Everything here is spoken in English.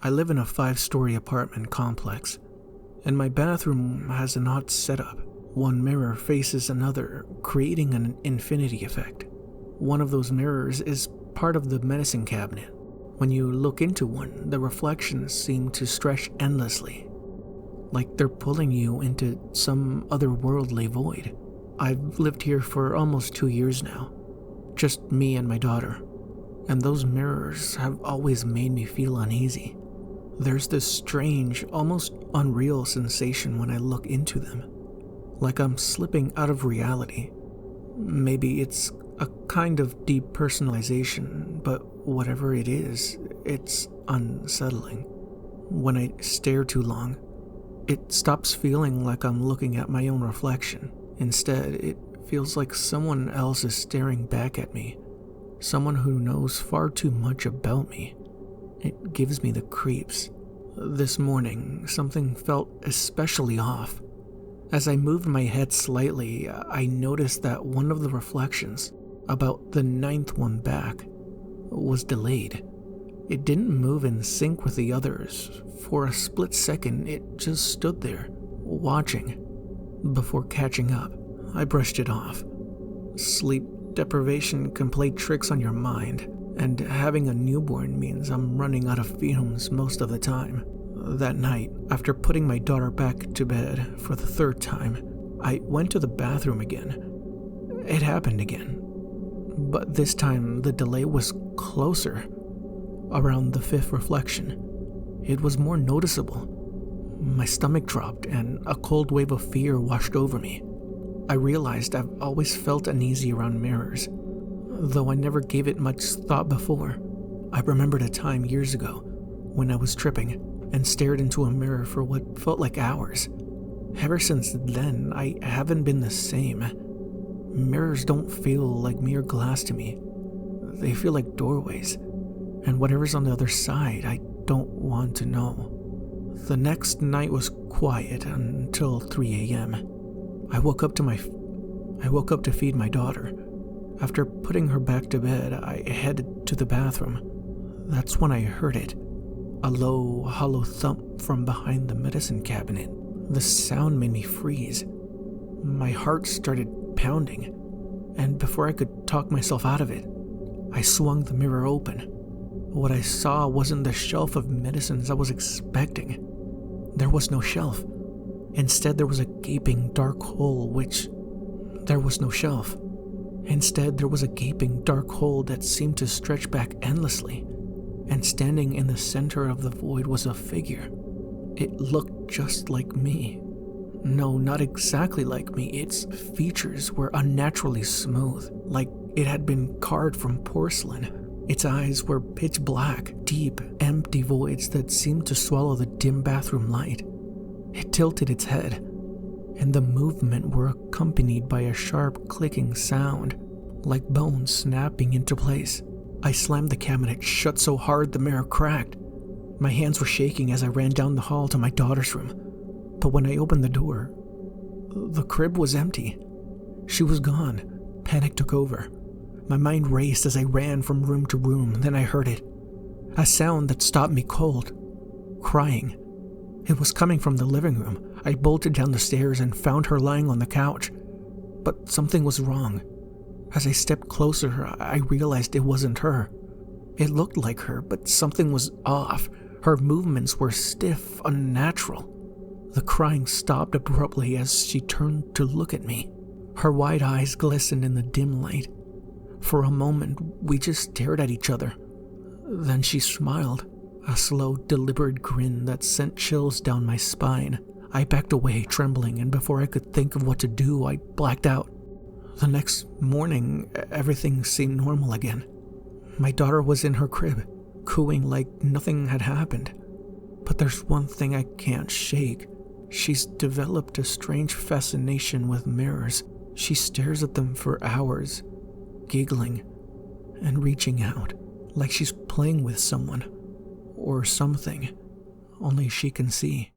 I live in a 5-story apartment complex, and my bathroom has an odd setup. One mirror faces another, creating an infinity effect. One of those mirrors is part of the medicine cabinet. When you look into one, the reflections seem to stretch endlessly, like they're pulling you into some otherworldly void. I've lived here for almost 2 years now, just me and my daughter, and those mirrors have always made me feel uneasy. There's this strange, almost unreal sensation when I look into them, like I'm slipping out of reality. Maybe it's a kind of depersonalization, but whatever it is, it's unsettling. When I stare too long, it stops feeling like I'm looking at my own reflection. Instead, it feels like someone else is staring back at me, someone who knows far too much about me. It gives me the creeps. This morning, something felt especially off. As I moved my head slightly, I noticed that one of the reflections, about the 9th one back, was delayed. It didn't move in sync with the others. For a split second, it just stood there, watching. Before catching up, I brushed it off. Sleep deprivation can play tricks on your mind, and having a newborn means I'm running out of fumes most of the time. That night, after putting my daughter back to bed for the 3rd time, I went to the bathroom again. It happened again. But this time, the delay was closer, around the 5th reflection. It was more noticeable. My stomach dropped, and a cold wave of fear washed over me. I realized I've always felt uneasy around mirrors, though I never gave it much thought before. I remembered a time years ago when I was tripping and stared into a mirror for what felt like hours. Ever since then, I haven't been the same. Mirrors don't feel like mere glass to me. They feel like doorways, and whatever's on the other side, I don't want to know. The next night was quiet until 3 a.m. I woke up to feed my daughter. After putting her back to bed, I headed to the bathroom. That's when I heard it. A low, hollow thump from behind the medicine cabinet. The sound made me freeze. My heart started pounding, and before I could talk myself out of it, I swung the mirror open. What I saw wasn't the shelf of medicines I was expecting. There was no shelf. Instead, there was a gaping dark hole, there was no shelf. Instead, there was a gaping dark hole that seemed to stretch back endlessly, and standing in the center of the void was a figure. It looked just like me. No, not exactly like me. Its features were unnaturally smooth, like it had been carved from porcelain. Its eyes were pitch black, deep, empty voids that seemed to swallow the dim bathroom light. It tilted its head, and the movement were accompanied by a sharp clicking sound, like bones snapping into place. I slammed the cabinet shut so hard the mirror cracked. My hands were shaking as I ran down the hall to my daughter's room. But when I opened the door, the crib was empty. She was gone. Panic took over. My mind raced as I ran from room to room. Then I heard it. A sound that stopped me cold. Crying. It was coming from the living room. I bolted down the stairs and found her lying on the couch. But something was wrong. As I stepped closer, I realized it wasn't her. It looked like her, but something was off. Her movements were stiff, unnatural. The crying stopped abruptly as she turned to look at me. Her wide eyes glistened in the dim light. For a moment, we just stared at each other. Then she smiled, a slow, deliberate grin that sent chills down my spine. I backed away, trembling, and before I could think of what to do, I blacked out. The next morning, everything seemed normal again. My daughter was in her crib, cooing like nothing had happened. But there's one thing I can't shake. She's developed a strange fascination with mirrors. She stares at them for hours, giggling and reaching out, like she's playing with someone or something only she can see.